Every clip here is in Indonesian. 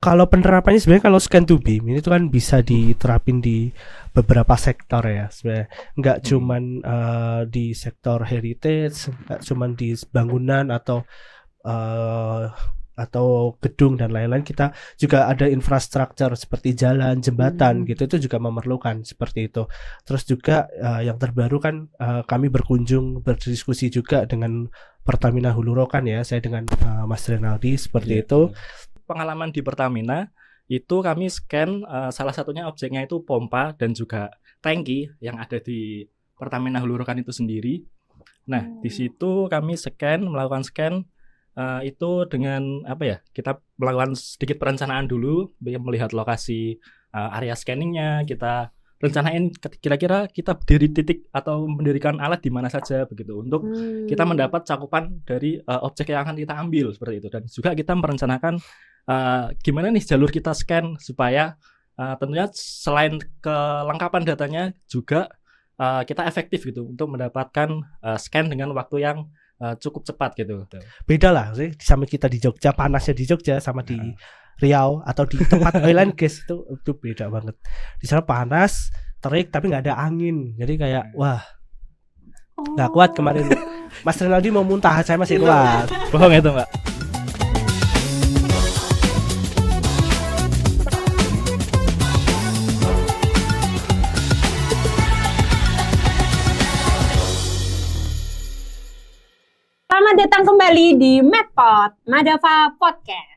Kalau penerapannya sebenarnya kalau scan to BIM ini tuh kan bisa diterapin di beberapa sektor ya sebenarnya. Nggak cuman di sektor heritage, nggak cuman di bangunan atau gedung dan lain-lain. Kita juga ada infrastruktur seperti jalan, jembatan gitu, itu juga memerlukan seperti itu. Terus juga yang terbaru kan kami berdiskusi juga dengan Pertamina Hulu Rokan ya, saya dengan Mas Renaldi seperti itu. Pengalaman di Pertamina itu kami scan salah satunya objeknya itu pompa dan juga tangki yang ada di Pertamina Hulu Rokan itu sendiri. Nah, di situ kami melakukan scan itu dengan kita melakukan sedikit perencanaan dulu, melihat lokasi area scanningnya, kita rencanain kira-kira kita berdiri titik atau mendirikan alat di mana saja begitu untuk kita mendapat cakupan dari objek yang akan kita ambil seperti itu. Dan juga kita merencanakan gimana nih jalur kita scan supaya tentunya selain kelengkapan datanya juga kita efektif gitu untuk mendapatkan scan dengan waktu yang cukup cepat gitu. Beda lah sih sama kita di Jogja, panasnya di Jogja sama di Riau atau di tempat oil and gas itu beda banget. Di sana panas, terik tapi nggak ada angin, jadi kayak wah nggak kuat kemarin. Mas Renaldi mau muntah, saya masih kuat. Bohong itu Mbak. Selamat datang kembali di Medpod, Madava Podcast.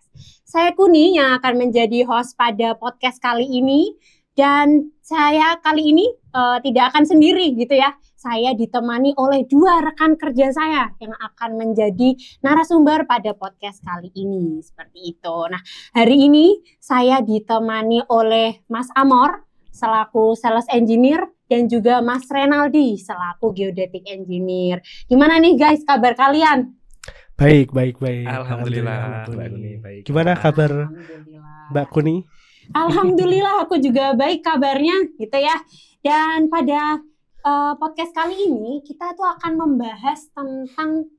Saya Kuni yang akan menjadi host pada podcast kali ini. Dan saya kali ini tidak akan sendiri gitu ya. Saya ditemani oleh dua rekan kerja saya yang akan menjadi narasumber pada podcast kali ini. Seperti itu. Nah, hari ini saya ditemani oleh Mas Amor selaku Sales Engineer dan juga Mas Renaldi selaku Geodetic Engineer. Gimana nih guys kabar kalian? Baik. Alhamdulillah. Mbak Kuni. Baik. Gimana kabar Mbak Kuni? Alhamdulillah aku juga baik kabarnya gitu ya. Dan pada podcast kali ini kita tuh akan membahas tentang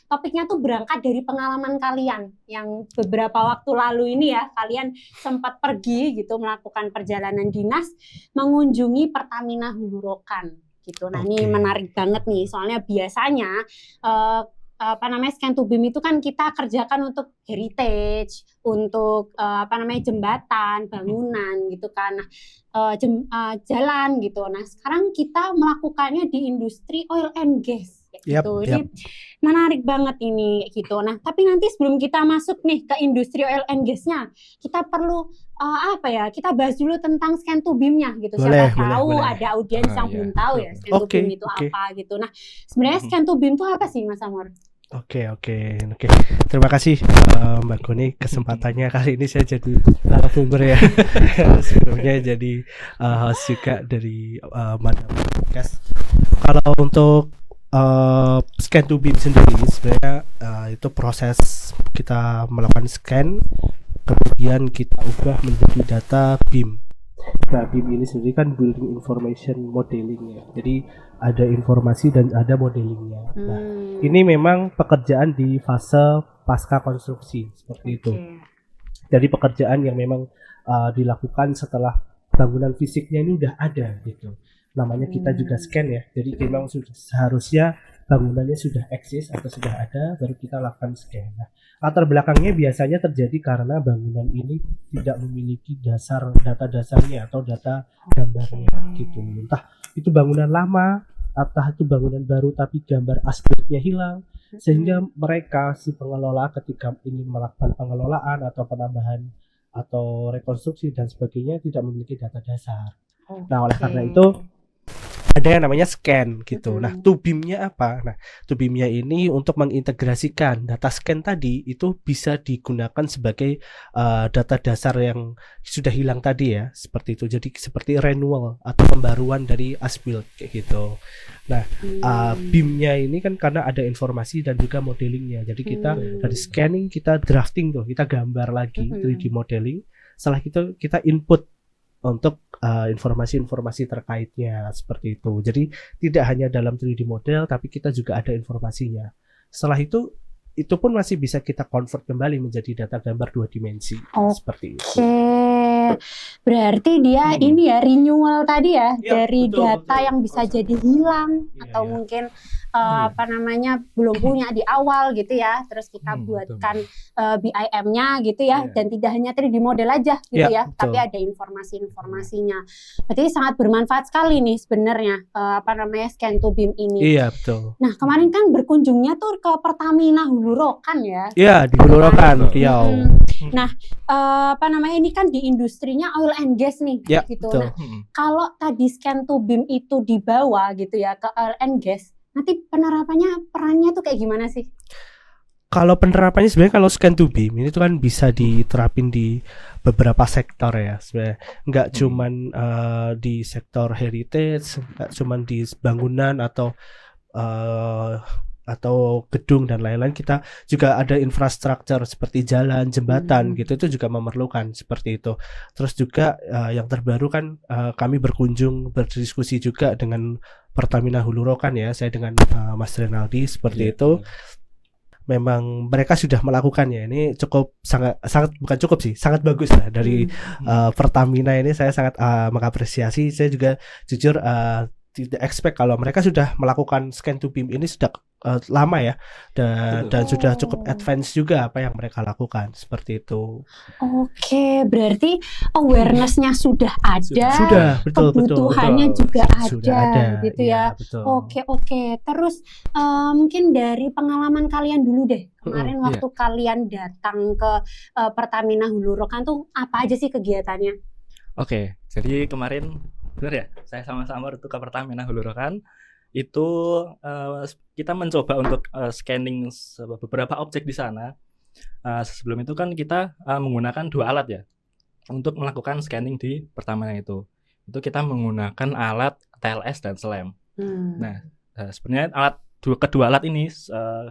topiknya tuh berangkat dari pengalaman kalian yang beberapa waktu lalu ini ya, kalian sempat pergi gitu melakukan perjalanan dinas mengunjungi Pertamina Hulu Rokan gitu. Nah, ini menarik banget nih soalnya biasanya scan to BIM itu kan kita kerjakan untuk heritage, untuk jembatan, bangunan gitu kan. Jalan gitu. Nah, sekarang kita melakukannya di industri oil and gas gitu. Jadi menarik banget ini gitu. Nah, tapi nanti sebelum kita masuk nih ke industri oil and gas-nya, kita perlu kita bahas dulu tentang scan to BIM-nya gitu. Siapa tahu ada audiens yang belum tahu ya scan to BIM itu apa gitu. Nah, sebenarnya scan to BIM itu apa sih Mas Amor? Oke. Terima kasih Mbak Kuni, kesempatannya kali ini saya jadi narasumber ya. Sebelumnya jadi host juga dari Madava Podcast. Kalau untuk scan to BIM sendiri sebenarnya itu proses kita melakukan scan, kemudian kita ubah menjadi data BIM. Nah, BIM ini sendiri kan Building Information Modeling ya. Jadi ada informasi dan ada modelingnya. Nah, ini memang pekerjaan di fase pasca konstruksi seperti itu. Jadi pekerjaan yang memang dilakukan setelah bangunan fisiknya ini udah ada gitu. Namanya kita juga scan ya. Jadi memang seharusnya bangunannya sudah eksis atau sudah ada, baru kita lakukan scan. Nah, latar belakangnya biasanya terjadi karena bangunan ini tidak memiliki data dasarnya atau data gambarnya gitu. Entah itu bangunan lama, entah itu bangunan baru tapi gambar aspeknya hilang, sehingga mereka si pengelola ketika ingin melakukan pengelolaan atau penambahan atau rekonstruksi dan sebagainya tidak memiliki data dasar. Nah, oleh karena itu ada yang namanya scan gitu. Nah, to BIM-nya apa? Nah, to BIM-nya ini untuk mengintegrasikan data scan tadi itu bisa digunakan sebagai data dasar yang sudah hilang tadi ya, seperti itu. Jadi seperti renewal atau pembaruan dari as-built kayak gitu. Nah, BIM-nya ini kan karena ada informasi dan juga modelingnya. Jadi kita dari scanning kita drafting tuh, kita gambar lagi 3D modeling. Setelah itu kita input untuk informasi-informasi terkaitnya seperti itu. Jadi tidak hanya dalam 3D model tapi kita juga ada informasinya. Setelah itu itu pun masih bisa kita convert kembali menjadi data gambar 2 dimensi seperti itu. Oke, berarti dia ini ya renewal tadi ya, Iya, dari betul, data betul. yang bisa jadi hilang Iya, atau iya. mungkin apa namanya belum punya di awal gitu ya, terus kita buatkan BIM-nya gitu ya, Iya. dan tidak hanya 3D model aja gitu Iya, ya, betul. tapi ada informasi-informasinya. Berarti sangat bermanfaat sekali nih sebenarnya apa namanya scan to BIM ini. Iya, betul. Nah kemarin kan berkunjungnya tuh ke Pertamina Hulu Rokan ya. Iya, di Hulu Rokan, Riau. Nah, apa namanya ini kan di industrinya oil and gas nih, Ya, gitu. betul. Nah, kalau tadi scan to BIM itu dibawa gitu ya ke oil and gas, nanti penerapannya perannya tuh kayak gimana sih? Kalau penerapannya sebenarnya kalau scan to BIM ini tuh kan bisa diterapin di beberapa sektor ya sebenarnya, nggak cuman di sektor heritage, nggak cuman di bangunan atau gedung dan lain-lain. Kita juga ada infrastruktur seperti jalan, jembatan gitu, itu juga memerlukan seperti itu. Terus juga yang terbaru kan kami berdiskusi juga dengan Pertamina Hulu Rokan ya, saya dengan Mas Renaldi seperti itu. Memang mereka sudah melakukannya, ini cukup sangat bukan cukup sih, sangat bagus lah dari Pertamina ini. Saya sangat mengapresiasi. Saya juga jujur tidak expect kalau mereka sudah melakukan scan to BIM ini sudah lama ya, dan sudah cukup advance juga apa yang mereka lakukan seperti itu. Oke, berarti awareness-nya sudah ada, Sudah, betul, kebutuhannya juga sudah ada gitu ya. Betul. Oke. Terus mungkin dari pengalaman kalian dulu deh, kemarin waktu kalian datang ke Pertamina Hulu Rokan tuh apa aja sih kegiatannya? Oke, jadi kemarin benar ya, saya sama-sama ke Pertamina Hulu Rokan. Itu kita mencoba untuk scanning beberapa objek di sana. Sebelum itu kan kita menggunakan 2 alat ya untuk melakukan scanning di Pertamina itu. Itu kita menggunakan alat TLS dan SLAM. Nah, sebenarnya kedua alat ini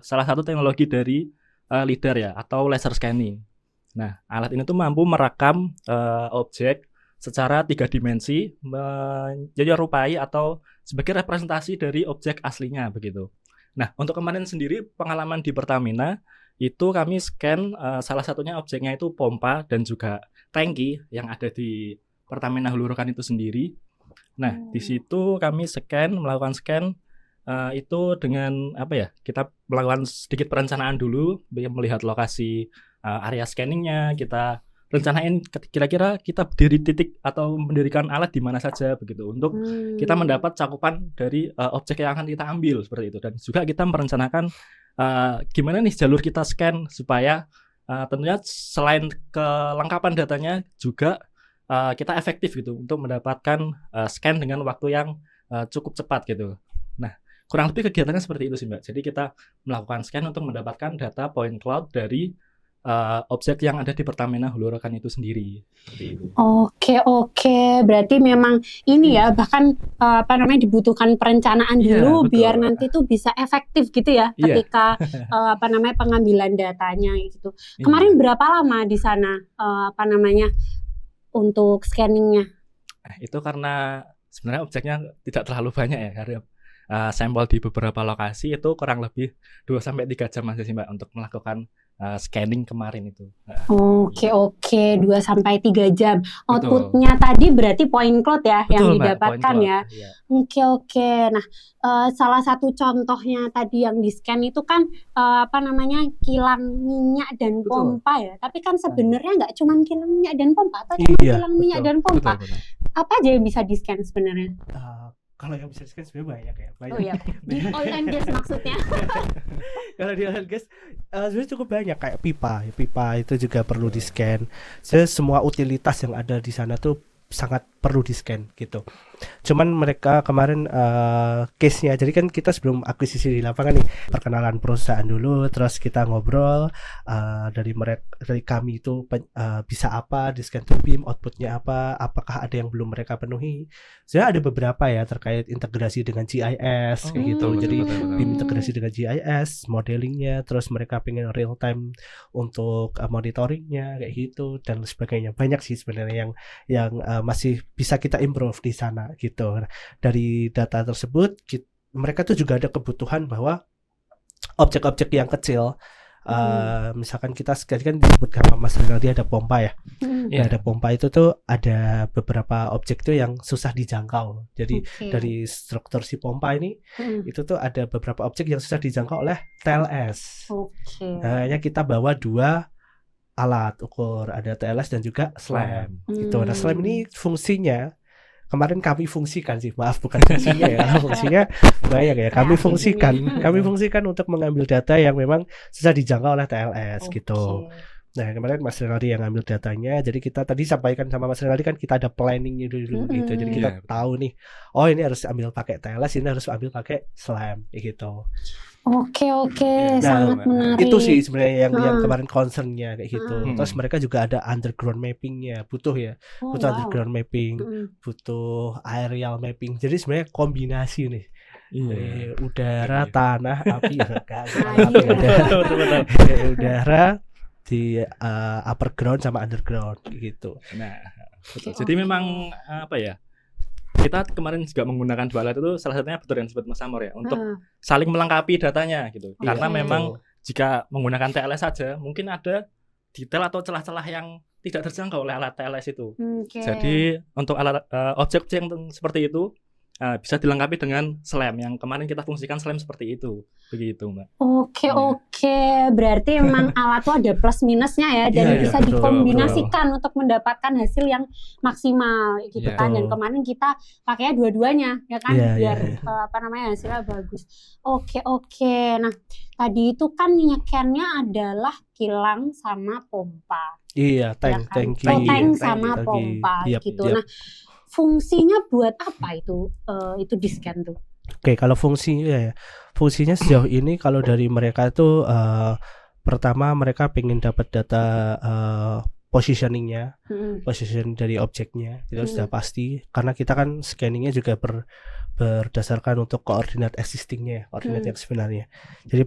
salah satu teknologi dari LiDAR ya, atau laser scanning. Nah, alat ini tuh mampu merekam objek secara 3 dimensi, menyerupai atau sebagai representasi dari objek aslinya begitu. Nah, untuk kemarin sendiri pengalaman di Pertamina itu kami scan salah satunya objeknya itu pompa dan juga tangki yang ada di Pertamina Hulu Rokan itu sendiri. Nah, di situ kami melakukan scan itu dengan apa ya? Kita melakukan sedikit perencanaan dulu, melihat lokasi area scanningnya, kita rencanain kira-kira kita berdiri titik atau mendirikan alat di mana saja begitu untuk kita mendapat cakupan dari objek yang akan kita ambil seperti itu. Dan juga kita merencanakan gimana nih jalur kita scan supaya tentunya selain kelengkapan datanya juga kita efektif gitu untuk mendapatkan scan dengan waktu yang cukup cepat gitu. Nah, kurang lebih kegiatannya seperti itu sih Mbak. Jadi kita melakukan scan untuk mendapatkan data point cloud dari objek yang ada di Pertamina Hulu Rokan itu sendiri. Oke. Berarti memang ini ya, bahkan apa namanya dibutuhkan perencanaan dulu biar nanti tuh bisa efektif gitu ya ketika apa namanya pengambilan datanya gitu. Kemarin berapa lama di sana apa namanya untuk scanningnya? Itu karena sebenarnya objeknya tidak terlalu banyak ya, karena sampel di beberapa lokasi itu kurang lebih 2-3 jam aja sih Mbak untuk melakukan scanning kemarin itu. Oke, 2-3 jam. Outputnya tadi berarti point cloud ya yang didapatkan ya. Oke. Nah, salah satu contohnya tadi yang di scan itu kan apa namanya kilang minyak dan pompa ya. Tapi kan sebenarnya nggak cuma kilang minyak dan pompa atau cuma kilang minyak dan pompa. Apa aja yang bisa di scan sebenarnya? Kalau yang bisa di-scan sebenarnya banyak ya. Oh iya, di oil and gas maksudnya. Kalau di oil and gas sebenarnya cukup banyak, kayak pipa itu juga perlu di-scan. Jadi semua utilitas yang ada di sana tuh sangat perlu di-scan gitu. Cuman mereka kemarin case-nya, jadi kan kita sebelum akuisisi di lapangan nih perkenalan perusahaan dulu, terus kita ngobrol dari kami itu bisa apa di scan to BIM, outputnya apa, apakah ada yang belum mereka penuhi. Sebenarnya ada beberapa ya terkait integrasi dengan GIS kayak gitu. Jadi BIM integrasi dengan GIS, modelingnya, terus mereka pengen real time untuk monitoringnya kayak gitu dan sebagainya. Banyak sih sebenarnya yang masih bisa kita improve di sana gitu. Dari data tersebut mereka tuh juga ada kebutuhan bahwa objek-objek yang kecil Misalkan kita sekali kan disebut sama Mas Rinaldi ada pompa ya. Mm-mm. Nah, ada pompa itu tuh ada beberapa objek tuh yang susah dijangkau. Jadi Oke. dari struktur si pompa ini Mm-mm. itu tuh ada beberapa objek yang susah dijangkau oleh TLS. Oke. Nah, hanya kita bawa 2 alat ukur, ada TLS dan juga SLAM. Gitu. Nah, SLAM ini fungsinya kemarin kami fungsikan sih, maaf bukan fungsinya ya. Kalau fungsinya banyak ya. Kami fungsikan untuk mengambil data yang memang susah dijangkau oleh TLS gitu. Nah, kemarin Mas Renaldi yang ngambil datanya. Jadi kita tadi sampaikan sama Mas Renaldi kan kita ada planningnya dulu gitu. Jadi kita Iya, betul. tahu nih, oh ini harus ambil pakai TLS, ini harus ambil pakai SLAM gitu. Oke, Nah, sangat menarik. Itu sih sebenarnya yang Ah. kemarin concernnya kayak gitu. Ah. Terus mereka juga ada underground mappingnya, butuh ya, Oh, butuh wow. underground mapping, Mm-mm. butuh aerial mapping. Jadi sebenarnya kombinasi nih. Iya. Udara, Iya. tanah, api, Iya. Betul. udara di upper ground sama underground gitu. Nah, betul. Oke, Jadi oke. memang apa ya? Kita kemarin juga menggunakan 2 alat itu salah satunya betul yang disebut Mas Amor ya, untuk Ah. saling melengkapi datanya gitu. Oke. Karena memang Betul. jika menggunakan TLS saja mungkin ada detail atau celah-celah yang tidak terjangkau oleh alat TLS itu. Oke. Jadi untuk alat objek yang seperti itu bisa dilengkapi dengan SLAM yang kemarin kita fungsikan SLAM seperti itu. Begitu, Mbak. Oke, Iya. oke. Berarti memang alat tuh ada plus minusnya ya, dan Iya, bisa betul, dikombinasikan untuk mendapatkan hasil yang maksimal gitu Iya. kan. Dan Betul. kemarin kita pakainya dua-duanya ya kan, Iya, biar iya. apa namanya hasilnya bagus. Oke, oke. Nah, tadi itu kan nyekennya adalah kilang sama pompa. Iya, Ya tank, kan? tangki, Oh, tank Tangki. sama Tangki. pompa Yap, gitu. yap. Nah, fungsinya buat apa itu di scan tuh? Oke, kalau fungsinya sejauh ini kalau dari mereka itu pertama mereka pengen dapat data positioningnya, position dari objeknya itu sudah pasti, karena kita kan scanningnya juga berdasarkan untuk koordinat existingnya, koordinat yang sebenarnya. Jadi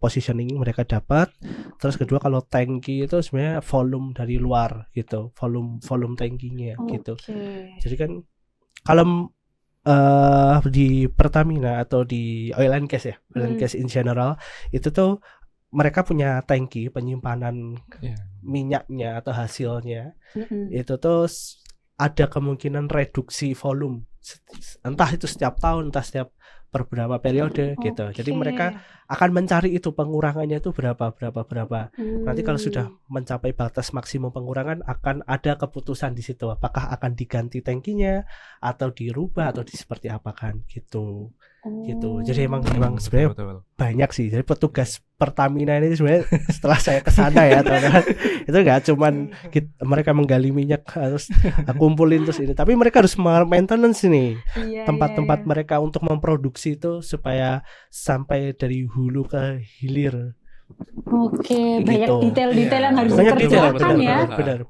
positioning mereka dapat. Terus kedua kalau tangki itu sebenarnya volume dari luar gitu, volume tangkinya gitu. Oke. Jadi kan kalau di Pertamina atau di oil and gas ya, oil and gas in general itu tuh mereka punya tangki penyimpanan Iya. minyaknya atau hasilnya. Mm-mm. Itu tuh ada kemungkinan reduksi volume, entah itu setiap tahun, entah setiap beberapa periode gitu. Jadi Oke. mereka akan mencari itu pengurangannya itu berapa. Nanti kalau sudah mencapai batas maksimum pengurangan akan ada keputusan di situ, apakah akan diganti tangkinya atau dirubah atau seperti apa kan gitu. Gitu. Jadi emang sebenarnya Betul. banyak sih. Jadi petugas Pertamina ini sebenarnya setelah saya ke sana ya teman-teman, itu nggak cuman mereka menggali minyak harus kumpulin terus ini, tapi mereka harus maintenance nih Iya, tempat-tempat iya. mereka untuk memproduksi itu supaya sampai dari hulu ke hilir. Oke, banyak Gitu. detail-detail yang Iya. harus Banyak detail, dikerjakan ya.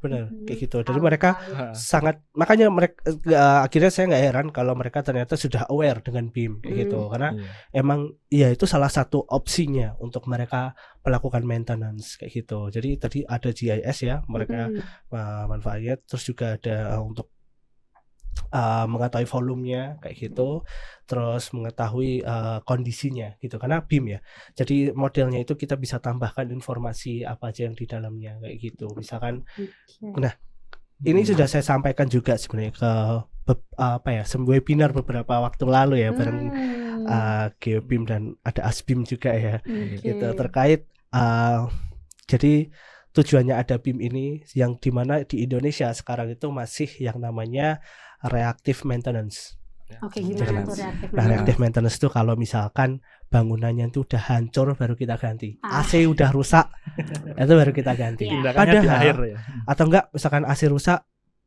benar kayak gitu. Jadi mereka Heeh. sangat, makanya mereka akhirnya saya nggak heran kalau mereka ternyata sudah aware dengan BIM kayak gitu, karena Iya. emang ya itu salah satu opsinya untuk mereka melakukan maintenance kayak gitu. Jadi tadi ada GIS ya mereka manfaatnya, terus juga ada untuk mengetahui volumenya kayak gitu, terus mengetahui kondisinya gitu, karena BIM ya. Jadi modelnya itu kita bisa tambahkan informasi apa aja yang di dalamnya kayak gitu. Misalkan ini sudah saya sampaikan juga sebenarnya ke webinar beberapa waktu lalu ya bareng GeoBIM dan ada ASBIM juga ya. Gitu terkait jadi tujuannya ada BIM ini yang dimana di Indonesia sekarang itu masih yang namanya reactive maintenance. Oke, gimana tuh Nah, reactive maintenance itu kalau misalkan bangunannya itu udah hancur baru kita ganti. AC udah rusak itu baru kita ganti. Iya. Tindakannya di akhir Padahal ya. atau enggak misalkan AC rusak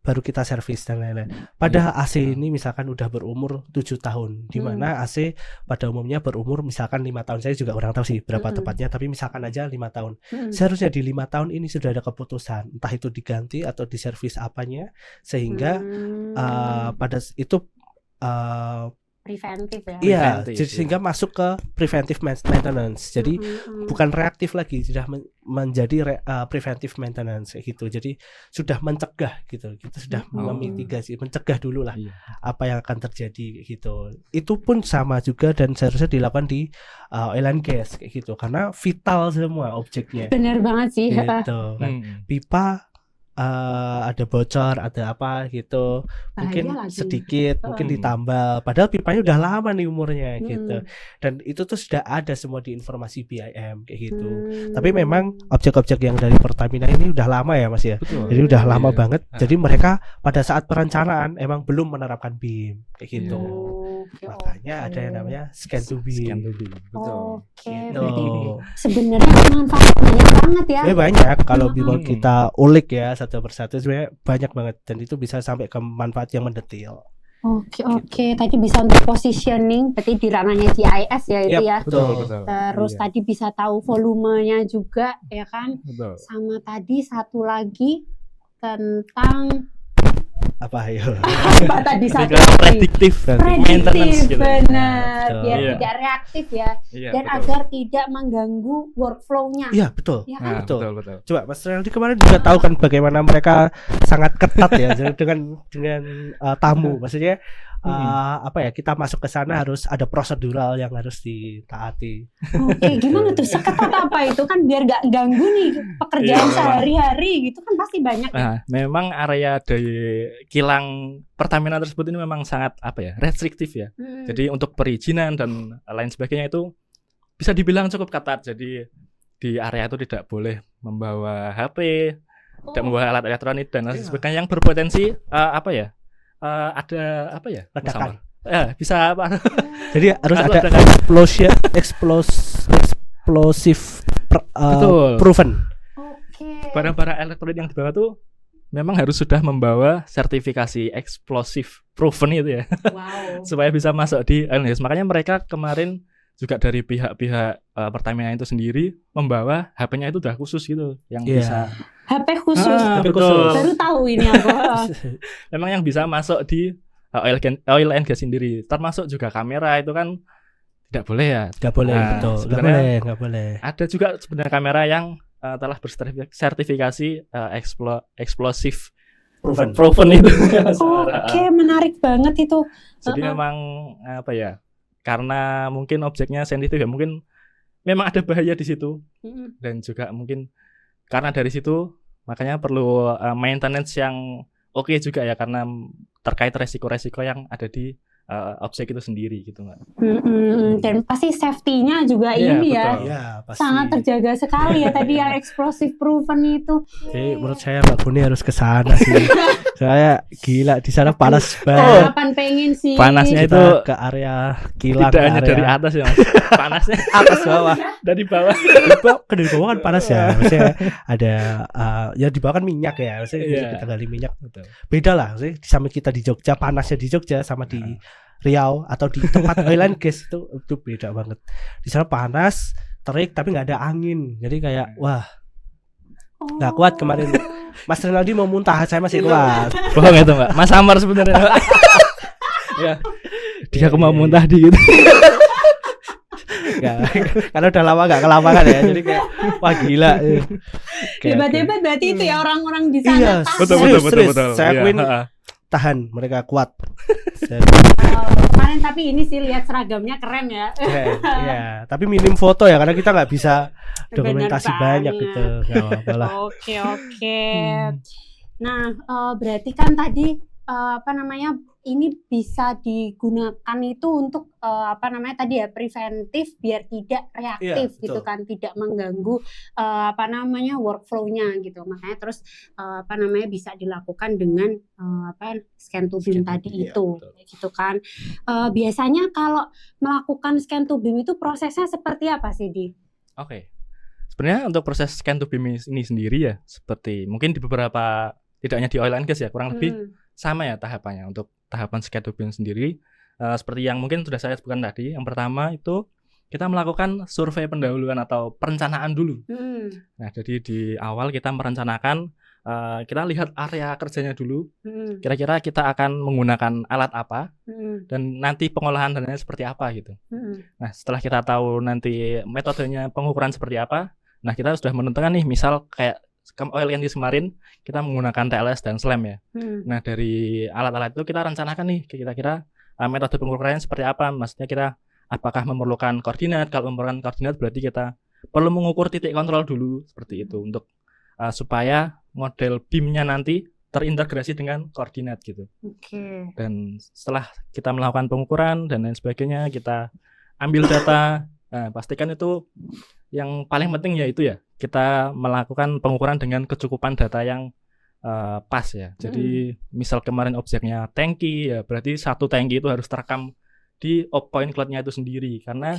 baru kita servis dan lain-lain. Padahal AC ini misalkan udah berumur 7 tahun, di mana AC pada umumnya berumur misalkan 5 tahun. Saya juga kurang tahu sih berapa tepatnya, tapi misalkan aja 5 tahun. Seharusnya di 5 tahun ini sudah ada keputusan, entah itu diganti atau diservis apanya, sehingga pada itu preventif ya. Iya, Preventif, jadi iya. sehingga masuk ke preventive maintenance. Jadi bukan reaktif lagi, sudah menjadi preventive maintenance kayak gitu. Jadi sudah mencegah gitu. Kita sudah memitigasi, mencegah dulu lah Iya. apa yang akan terjadi gitu. Itu pun sama juga dan seharusnya dilakukan di oil and gas kayak gitu karena vital semua objeknya. Bener banget sih. Gitu. Kan pipa ada bocor, ada apa gitu, mungkin Bahaya lagi. sedikit, mungkin ditambal. Padahal pipanya udah lama nih umurnya gitu. Dan itu tuh sudah ada semua di informasi BIM kayak gitu. Tapi memang objek-objek yang dari Pertamina ini udah lama ya Mas ya. Betul. Jadi udah lama Iya. banget. Jadi mereka pada saat perencanaan emang belum menerapkan BIM kayak gitu. Oke, Makanya ada yang namanya scan to Scan BIM. to BIM. Betul. Oke, Gitu. berarti sebenarnya manfaatnya banyak banget ya. Banyak kalau Mm-mm. kita ulik ya satu persatu sebenarnya banyak banget dan itu bisa sampai ke manfaat yang mendetil. Oke. Tadi bisa untuk positioning, berarti di ranahnya GIS ya itu ya. Betul. Terus Iya. tadi bisa tahu volumenya juga ya kan. Betul. Sama tadi satu lagi tentang Apa ayo? apa tadi satu Jadi lagi? prediktif maintenance Prediktif, gitu. benar. Betul. Biar Iya. tidak reaktif ya, Iya, dan betul. agar tidak mengganggu workflow-nya. Iya betul. Ya kan? Nah, Betul. betul. Coba Mas Renaldi kemarin juga tahu kan bagaimana mereka sangat ketat ya dengan tamu. Maksudnya apa ya, kita masuk ke sana harus ada prosedural yang harus ditaati. Oke, gimana tuh seketat apa itu kan biar gak ganggu nih pekerjaan Iya. sehari-hari gitu kan pasti banyak. Ya? Nah, memang area dari kilang Pertamina tersebut ini memang sangat restriktif ya. Jadi untuk perizinan dan lain sebagainya itu bisa dibilang cukup ketat. Jadi di area itu tidak boleh membawa HP, tidak membawa alat elektronik dan lain sebagainya yang berpotensi ada apa ya? Ledakan. Bisa apa? Jadi harus Atau ada ledakan. explosive Betul. proven. Oke. Barang-barang elektronik yang dibawa tuh memang harus sudah membawa sertifikasi explosive proven itu ya. Wow. Supaya bisa masuk di LNS. Makanya mereka kemarin juga dari pihak-pihak Pertamina itu sendiri membawa HP-nya itu udah khusus gitu yang Iya. bisa HP khusus. HP betul. khusus. Baru tahu ini aku. Memang yang bisa masuk di oil and gas sendiri. Termasuk juga kamera itu kan tidak boleh ya. Nggak boleh, Nah, betul. sebenarnya Nggak boleh. Ada juga sebenarnya kamera yang telah bersertifikasi explosive proven itu. Oke, menarik banget itu. Jadi memang karena mungkin objeknya sensitif ya, mungkin memang ada bahaya di situ dan juga mungkin karena dari situ makanya perlu maintenance yang oke juga ya karena terkait resiko-resiko yang ada di objek itu sendiri gitu Mbak. Dan pasti safety-nya juga Iya, ini ya. betul. Iya, pasti. Sangat terjaga sekali ya tadi yang explosive proven itu. Jadi menurut saya Mbak Buni harus ke sana sih. Saya gila di sana panas banget. Kapan pengen sih? Panasnya Kita itu ke area kilang, tidak ke hanya area dari atas ya Mas. Panasnya atas bawah. dari bawah. Dari bawah kan panas ya. Maksudnya ada ya di bawah kan minyak ya. Maksudnya Iya. kita gali minyak. Betul. Beda lah sih sama kita di Jogja, panasnya di Jogja sama di Riau atau di tempat oil and gas itu beda banget. Di sana panas, terik tapi nggak ada angin. Jadi kayak wah, nggak kuat kemarin. Mas Renaldi mau muntah, saya masih kuat. Bohong itu Mbak. Mas Amar sebenarnya. Ya. Dia aku mau muntah di gitu. Nggak, karena udah lama nggak ke lapangan ya. Jadi kayak wah gila. Hebat-hebat berarti itu ya orang-orang di sana. Iya, tahan. Serius. Saya Iya, akuin heeh. tahan, mereka kuat. Kemarin tapi ini sih lihat seragamnya keren ya. Iya, tapi minim foto ya karena kita nggak bisa dokumentasi Bener banyak banget. gitu. Nggak apa-apa lah. Oke. Nah, berarti kan tadi ini bisa digunakan itu untuk tadi ya preventif biar tidak reaktif Iya, gitu betul. kan, tidak mengganggu workflow-nya gitu. Makanya terus bisa dilakukan dengan scan to beam Scan to tadi beam, itu betul. gitu kan. Biasanya kalau melakukan scan to beam itu prosesnya seperti apa sih Di? Oke. Sebenarnya untuk proses scan to beam ini sendiri ya seperti mungkin di beberapa tidak hanya di oil and gas ya kurang lebih sama ya tahapannya. Untuk tahapan scan to beam sendiri seperti yang mungkin sudah saya sebutkan tadi. Yang pertama itu kita melakukan survei pendahuluan atau perencanaan dulu. Nah, jadi di awal kita merencanakan kita lihat area kerjanya dulu. Kira-kira kita akan menggunakan alat apa dan nanti pengolahan dananya seperti apa gitu. Nah, setelah kita tahu nanti metodenya pengukuran seperti apa, nah kita sudah menentukan nih, misal kayak oil yang kemarin kita menggunakan TLS dan SLAM ya. Nah, dari alat-alat itu kita rencanakan nih kira-kira metode pengukurannya seperti apa. Maksudnya kita apakah memerlukan koordinat. Kalau memerlukan koordinat berarti kita perlu mengukur titik kontrol dulu seperti itu untuk supaya model BIM-nya nanti terintegrasi dengan koordinat gitu. Dan setelah kita melakukan pengukuran dan lain sebagainya, kita ambil data. Nah, pastikan itu yang paling penting yaitu ya kita melakukan pengukuran dengan kecukupan data yang pas ya. Jadi misal kemarin objeknya tangki ya, berarti satu tangki itu harus terekam di point cloud-nya itu sendiri, karena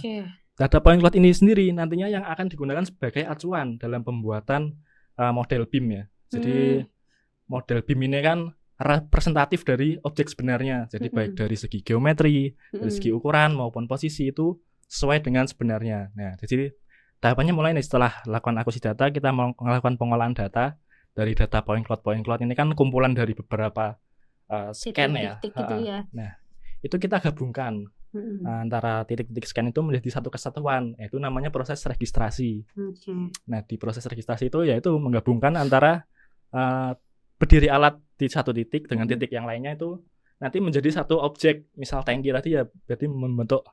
data point cloud ini sendiri nantinya yang akan digunakan sebagai acuan dalam pembuatan model BIM ya. Jadi model BIM ini kan representatif dari objek sebenarnya. Jadi baik dari segi geometri, dari segi ukuran maupun posisi itu sesuai dengan sebenarnya. Nah, jadi tahapannya mulai nih, setelah lakukan akuisisi data, kita melakukan pengolahan data dari data point cloud. Point cloud ini kan kumpulan dari beberapa scan ya. Nah, itu kita gabungkan antara titik-titik scan itu menjadi satu kesatuan, yaitu namanya proses registrasi. Nah, di proses registrasi itu yaitu menggabungkan antara berdiri alat di satu titik dengan titik yang lainnya, itu nanti menjadi satu objek. Misal tangki tadi ya berarti membentuk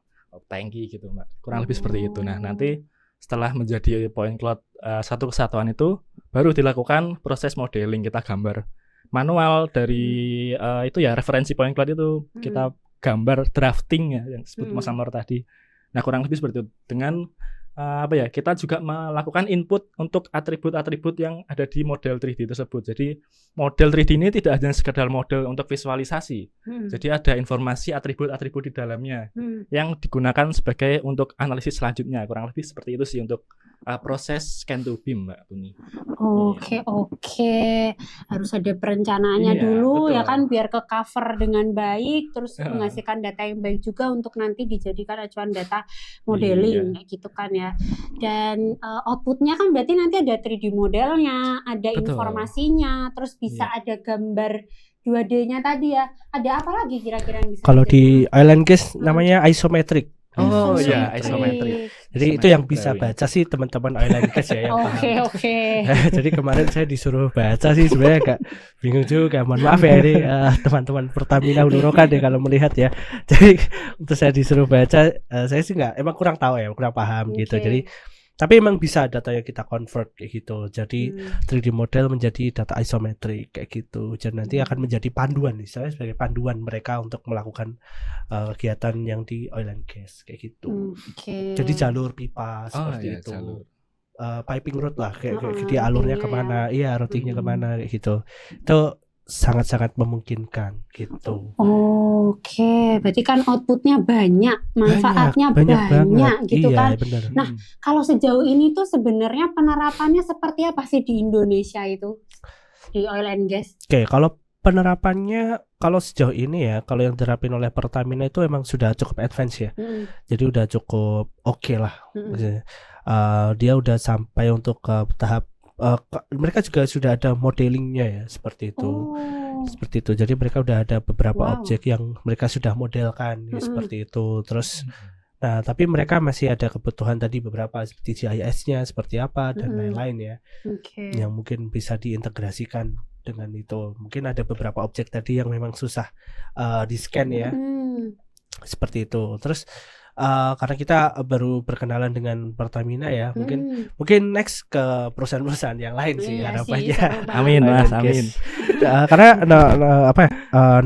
tangki gitu, Mbak. Kurang lebih seperti itu. Nah, nanti setelah menjadi point cloud satu kesatuan itu baru dilakukan proses modeling. Kita gambar manual dari itu ya referensi point cloud itu, kita gambar drafting ya yang disebut Mas Amor tadi. Nah, kurang lebih seperti itu. Dengan kita juga melakukan input untuk atribut-atribut yang ada di model 3D tersebut. Jadi model 3D ini tidak hanya sekedar model untuk visualisasi. Jadi ada informasi atribut-atribut di dalamnya yang digunakan sebagai untuk analisis selanjutnya. Kurang lebih seperti itu sih untuk proses scan to BIM, Mbak Tuni. Oke. Harus ada perencanaannya dulu, betul. ya kan, biar ke cover dengan baik, terus menghasilkan data yang baik juga untuk nanti dijadikan acuan data modeling kayak gitu kan ya. Dan outputnya kan berarti nanti ada 3D modelnya, ada informasinya, terus bisa ada gambar 2D-nya tadi ya. Ada apa lagi kira-kira yang bisa? Kalau di oil and gas namanya isometric. Oh iya, isometrik. Jadi itu yang bisa baca sih teman-teman oil and gas ya yang paham. Oke. Jadi kemarin saya disuruh baca sih, sebenarnya agak bingung juga. Mohon maaf ya ini teman-teman Pertamina Hulu Rokan deh kalau melihat ya. Jadi untuk saya disuruh baca, saya sih kurang tahu ya, kurang paham gitu. Jadi tapi emang bisa datanya kita convert kayak gitu. Jadi 3D model menjadi data isometrik kayak gitu. Jadi nanti akan menjadi panduan nih, saya sebagai panduan mereka untuk melakukan kegiatan yang di oil and gas kayak gitu. Jadi jalur pipa seperti itu. Piping road lah kayak dia alurnya kemana, routingnya kemana kayak gitu. Itu sangat-sangat memungkinkan gitu. Oke, berarti kan outputnya banyak, manfaatnya banyak gitu kan. Bener. Nah, kalau sejauh ini tuh sebenarnya penerapannya seperti apa sih di Indonesia itu di oil and gas? Oke, kalau penerapannya kalau sejauh ini ya, kalau yang diterapin oleh Pertamina itu emang sudah cukup advance ya. Jadi udah cukup oke lah. Dia udah sampai untuk tahap mereka juga sudah ada modelingnya ya, seperti itu. Seperti itu. Jadi mereka udah ada beberapa objek yang mereka sudah modelkan ya, seperti itu. Terus nah, tapi mereka masih ada kebutuhan tadi beberapa seperti GIS-nya seperti apa dan lain-lain ya. Yang mungkin bisa diintegrasikan dengan itu. Mungkin ada beberapa objek tadi yang memang susah di-scan ya. Seperti itu. Terus karena kita baru berkenalan dengan Pertamina ya, mungkin next ke perusahaan-perusahaan yang lain sih harapannya. Amin Mas, amin. Karena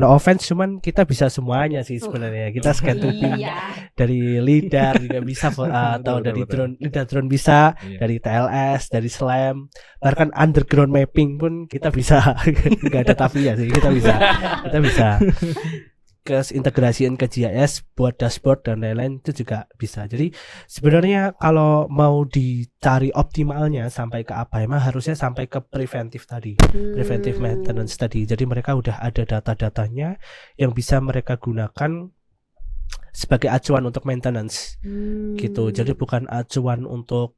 no offense, cuman kita bisa semuanya sih sebenarnya. Kita scan to BIM dari lidar juga bisa, atau dari drone, lidar drone bisa, dari TLS, dari SLAM, bahkan underground mapping pun kita bisa. Nggak ada tapi ya sih, kita bisa ke integrasiin ke GIS buat dashboard dan lain-lain itu juga bisa. Jadi sebenarnya kalau mau dicari optimalnya sampai ke apa, emang harusnya sampai ke preventif tadi, preventive maintenance tadi. Jadi mereka udah ada data-datanya yang bisa mereka gunakan sebagai acuan untuk maintenance gitu. Jadi bukan acuan untuk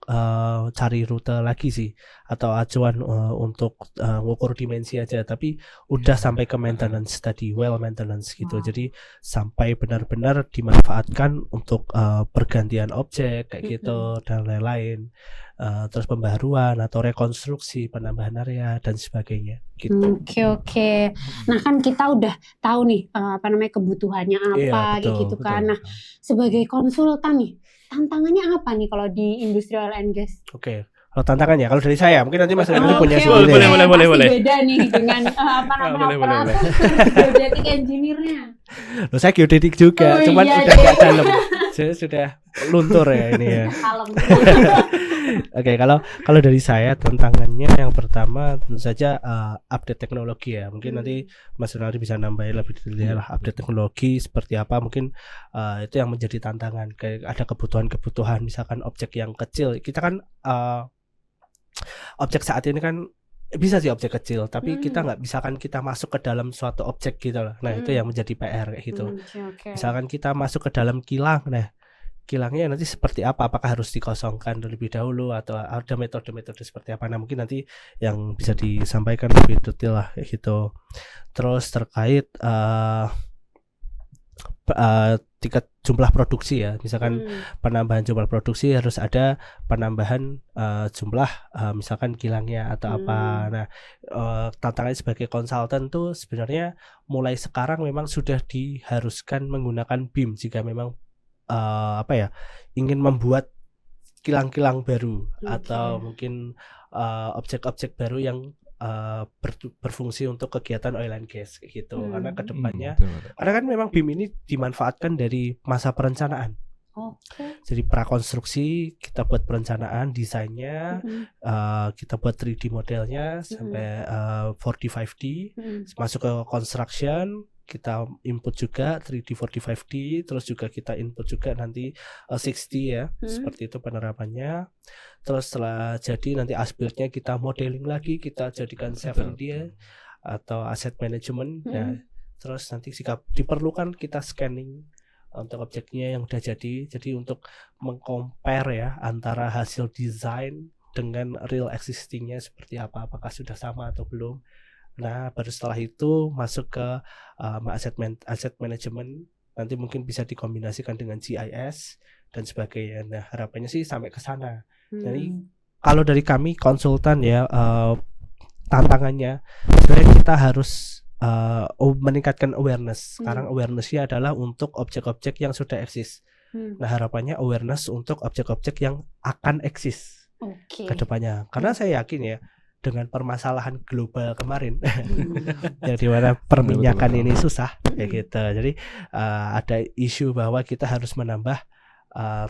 cari rute lagi sih, atau acuan untuk ngukur dimensi aja, tapi udah sampai ke maintenance tadi, well maintenance gitu. Jadi sampai benar-benar dimanfaatkan untuk pergantian objek kayak gitu dan lain-lain. Terus pembaruan atau rekonstruksi, penambahan area dan sebagainya gitu. Oke. Nah kan kita udah tahu nih kebutuhannya apa Iya, betul, gitu kan. betul. Nah sebagai konsultan nih tantangannya apa nih kalau di industri oil and gas? Oke. Kalau tantangannya, kalau dari saya mungkin nanti Mas Renaldi punya Oke, sendiri. boleh. Pasti beda nih dengan Boleh. operator geodetic engineer-nya. Loh, saya geodetik juga, Oh, cuman iya udah deh. gak dalam. Saya sudah luntur ya ini ya. Kalem. Oke, kalau dari saya tantangannya yang pertama tentu saja update teknologi ya. Mungkin nanti Mas Renaldi bisa nambahin lebih detail lah update teknologi seperti apa. Mungkin itu yang menjadi tantangan. Kayak ada kebutuhan-kebutuhan, misalkan objek yang kecil. Kita kan objek saat ini kan bisa sih objek kecil, tapi kita nggak misalkan kita masuk ke dalam suatu objek gitu loh. Nah itu yang menjadi PR kayak gitu. Oke. Misalkan kita masuk ke dalam kilang, nah kilangnya nanti seperti apa? Apakah harus dikosongkan terlebih dahulu atau ada metode-metode seperti apa? Nah mungkin nanti yang bisa disampaikan lebih detail lah kayak gitu. Terus terkait tingkat jumlah produksi ya, misalkan penambahan jumlah produksi harus ada penambahan jumlah misalkan kilangnya atau apa. Nah tantangan sebagai konsultan tuh sebenarnya mulai sekarang memang sudah diharuskan menggunakan BIM jika memang ingin membuat kilang-kilang baru atau mungkin objek-objek baru yang berfungsi untuk kegiatan oil and gas gitu. Karena kedepannya karena kan memang BIM ini dimanfaatkan dari masa perencanaan. Jadi prakonstruksi kita buat perencanaan, desainnya, kita buat 3D modelnya sampai 4D 5D, masuk ke construction, kita input juga 3D 4D 5D, terus juga kita input juga nanti 6D ya, seperti itu penerapannya. Terus setelah jadi nanti asbesnya kita modeling lagi, kita jadikan 7D ya, atau asset management. Nah, terus nanti jika diperlukan kita scanning untuk objeknya yang udah jadi untuk meng-compare ya antara hasil desain dengan real existingnya seperti apa, apakah sudah sama atau belum. Nah baru setelah itu masuk ke asset management, nanti mungkin bisa dikombinasikan dengan GIS dan sebagainya. Nah harapannya sih sampai ke sana. Jadi kalau dari kami konsultan ya, tantangannya sebenarnya kita harus meningkatkan awareness. Sekarang awarenessnya adalah untuk objek-objek yang sudah eksis. Nah harapannya awareness untuk objek-objek yang akan eksis ke depannya. Karena saya yakin ya dengan permasalahan global kemarin yang dimana perminyakan ini susah kayak gitu. Jadi ada isu bahwa kita harus menambah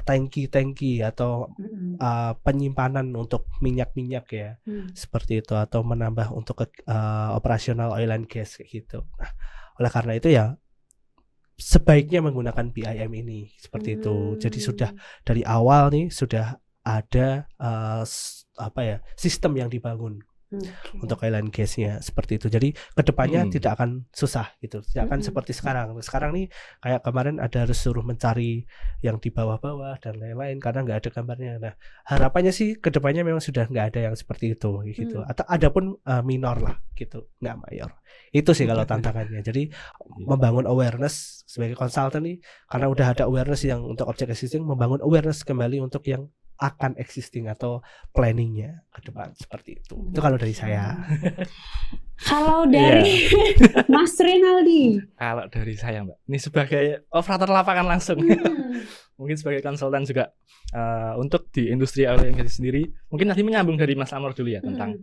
tangki atau penyimpanan untuk minyak ya, seperti itu, atau menambah untuk operasional oil and gas kayak gitu. Nah, oleh karena itu ya sebaiknya menggunakan BIM ini seperti itu. Jadi sudah dari awal nih sudah ada sistem yang dibangun untuk oil and gasnya seperti itu. Jadi kedepannya tidak akan susah gitu, tidak akan seperti sekarang. Sekarang nih kayak kemarin ada harus suruh mencari yang di bawah-bawah dan lain-lain karena nggak ada gambarnya. Nah harapannya sih kedepannya memang sudah nggak ada yang seperti itu gitu. Atau ada pun minor lah gitu, nggak mayor. Itu sih kalau tantangannya. Jadi membangun awareness sebagai konsultan nih, karena udah ada awareness yang untuk objek existing, membangun awareness kembali untuk yang akan existing atau planningnya ke depan seperti itu. Itu kalau dari saya. Kalau dari Mas Renaldi. Kalau dari saya Mbak, ini sebagai operator lapangan langsung, mungkin sebagai konsultan juga untuk di industri oil and gas sendiri, mungkin nanti menyambung dari Mas Amor dulu ya tentang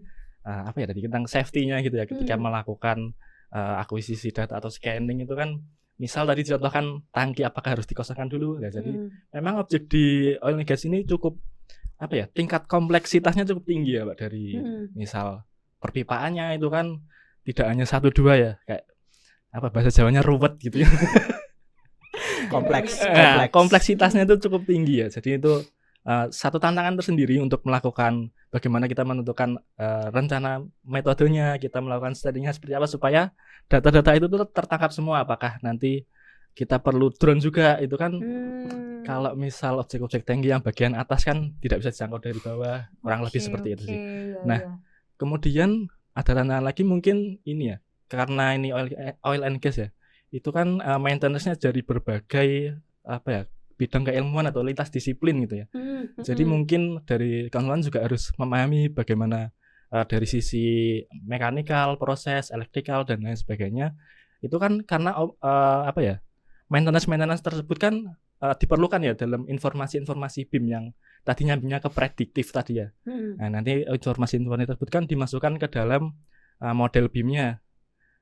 tentang safety-nya gitu ya ketika melakukan akuisisi data atau scanning itu kan. Misal tadi dicontohkan tangki apakah harus dikosongkan dulu? Nah, jadi memang objek di oil and gas ini cukup tingkat kompleksitasnya cukup tinggi ya Pak, dari misal perpipaannya itu kan tidak hanya 1-2 ya, kayak bahasa Jawanya ruwet gitu ya. kompleks. Kompleksitasnya itu cukup tinggi ya. Jadi itu satu tantangan tersendiri untuk melakukan bagaimana kita menentukan rencana metodenya, kita melakukan studinya seperti apa supaya data-data itu tuh tertangkap semua, apakah nanti kita perlu drone juga. Itu kan Kalau kalau misal objek-objek tinggi yang bagian atas kan tidak bisa dijangkau dari bawah, kurang lebih seperti itu sih. Nah, kemudian ada tantangan lagi mungkin ini ya, karena ini oil and gas ya, itu kan maintenance-nya dari berbagai apa ya, bidang keilmuan atau lintas disiplin gitu ya. Jadi mungkin dari konsultan juga harus memahami bagaimana dari sisi mekanikal, proses, elektrikal dan lain sebagainya. Itu kan karena apa ya, maintenance tersebut kan diperlukan ya dalam informasi-informasi BIM yang tadinya BIM-nya ke prediktif tadi ya. Nah, nanti informasi-informasi tersebut kan dimasukkan ke dalam model BIM-nya.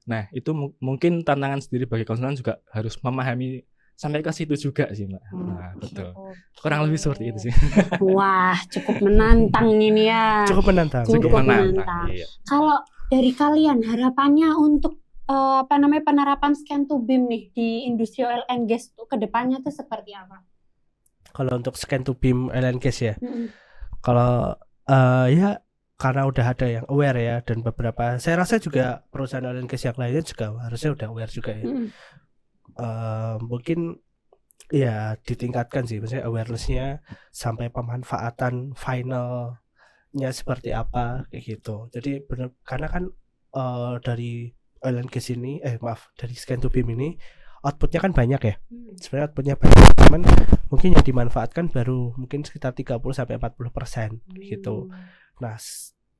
Nah, itu mungkin tantangan sendiri bagi konsultan juga harus memahami sampai ke situ juga sih, Mbak. Nah, betul. Kurang lebih seperti itu sih. Wah, cukup menantang ini ya. Cukup menantang. Cukup menantang. Iya. Kalau dari kalian harapannya untuk penerapan scan to BIM nih di industri oil and gas tuh ke depannya tuh seperti apa? Kalau untuk scan to BIM oil and gas ya, kalau ya karena udah ada yang aware ya, dan beberapa saya rasa juga perusahaan oil and gas yang lainnya juga harusnya udah aware juga ya. Mungkin ya ditingkatkan sih, maksudnya awareness-nya sampai pemanfaatan finalnya seperti apa kayak gitu. Jadi benar, karena kan dari oil and gas ini dari scan to BIM ini outputnya kan banyak ya. Sebenarnya outputnya banyak, cuman mungkin yang dimanfaatkan baru mungkin sekitar 30-40% gitu. Nah,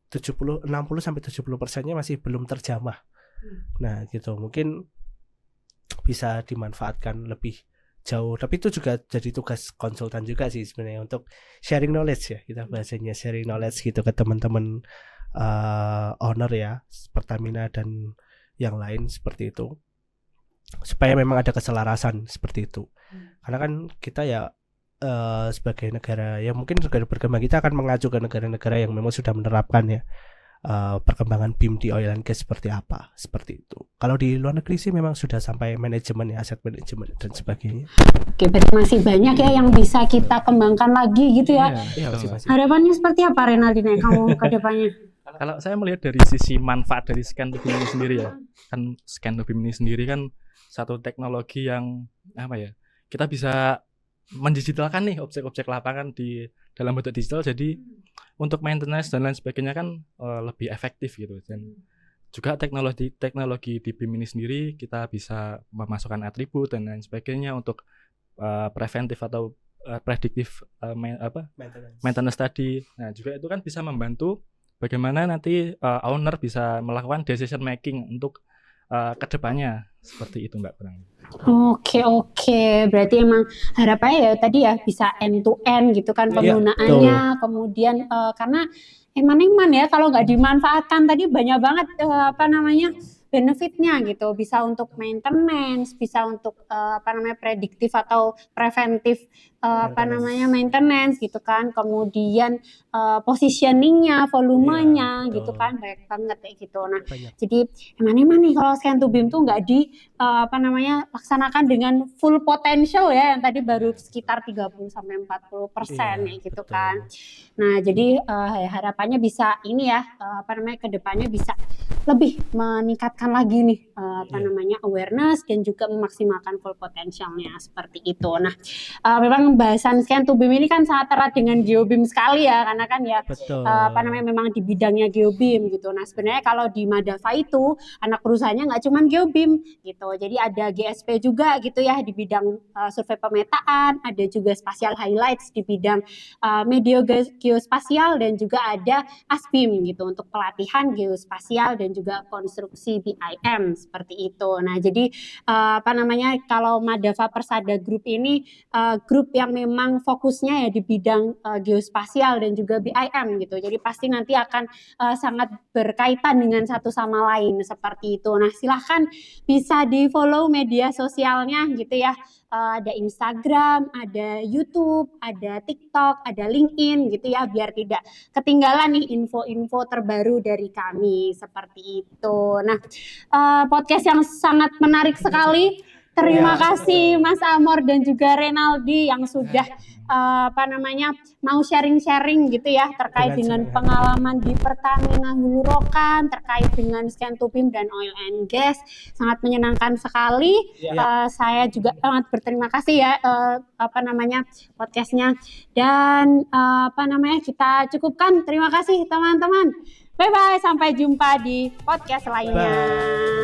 60-70% nya masih belum terjamah. Nah, gitu. Mungkin bisa dimanfaatkan lebih jauh. Tapi itu juga jadi tugas konsultan juga sih sebenarnya, untuk sharing knowledge ya. Kita bahasanya sharing knowledge gitu ke teman-teman owner ya, Pertamina dan yang lain seperti itu, supaya memang ada keselarasan seperti itu. Karena kan kita ya sebagai negara ya, mungkin negara berkembang, kita akan mengacu ke negara-negara yang memang sudah menerapkan ya perkembangan BIM di oil and gas seperti apa, seperti itu. Kalau di luar negeri sih memang sudah sampai manajemen ya, aset manajemen dan sebagainya. Oke, berarti masih banyak ya yang bisa kita kembangkan lagi gitu ya. Iya, masih. Harapannya seperti apa, Renaldine, kamu ke depannya? Kalau saya melihat dari sisi manfaat dari scan to BIM ini sendiri ya, kan scan to BIM ini sendiri kan satu teknologi yang apa ya, kita bisa mendigitalkan nih objek-objek lapangan di dalam bentuk digital, jadi untuk maintenance dan lain sebagainya kan lebih efektif gitu. Dan juga teknologi di BIM ini sendiri kita bisa memasukkan atribut dan lain sebagainya untuk preventif atau prediktif maintenance tadi. Nah, juga itu kan bisa membantu bagaimana nanti owner bisa melakukan decision making untuk kedepannya, seperti itu Mbak kurang. Oke. Berarti emang harapannya ya tadi ya bisa end to end gitu kan penggunaannya. Kemudian karena eman ya kalau nggak dimanfaatkan tadi banyak banget benefitnya gitu, bisa untuk maintenance, bisa untuk prediktif atau preventif maintenance gitu kan, kemudian positioningnya, volumenya gitu kan, banyak banget kayak gitu. Nah, jadi emang nih kalau scan to BIM tuh nggak laksanakan dengan full potential ya, yang tadi baru sekitar 30-40% ya gitu kan. Nah, jadi harapannya bisa ini ya, ke depannya bisa lebih meningkatkan lagi nih awareness dan juga memaksimalkan full potensialnya seperti itu. Nah, memang bahasan scan to BIM ini kan sangat erat dengan GeoBIM sekali ya, karena kan ya memang di bidangnya GeoBIM gitu. Nah, sebenarnya kalau di Madava itu anak perusahaannya nggak cuma GeoBIM gitu, jadi ada GSP juga gitu ya di bidang survei pemetaan, ada juga spatial highlights di bidang media geospasial, dan juga ada ASBIM gitu untuk pelatihan geospasial dan juga konstruksi BIM seperti itu. Nah, jadi kalau Madava Persada Group ini grup yang memang fokusnya ya di bidang geospasial dan juga BIM gitu. Jadi pasti nanti akan sangat berkaitan dengan satu sama lain seperti itu. Nah, silahkan bisa di-follow media sosialnya gitu ya. Ada Instagram, ada YouTube, ada TikTok, ada LinkedIn gitu ya, biar tidak ketinggalan nih info-info terbaru dari kami seperti itu. Nah, podcast yang sangat menarik sekali Terima kasih Mas Amor dan juga Renaldi yang sudah mau sharing-sharing gitu ya terkait dengan pengalaman di Pertamina Hulu Rokan, terkait dengan Scan to BIM dan Oil and Gas. Sangat menyenangkan sekali. Saya juga sangat berterima kasih ya podcastnya, dan kita cukupkan. Terima kasih teman-teman. Bye bye, sampai jumpa di podcast lainnya. Bye.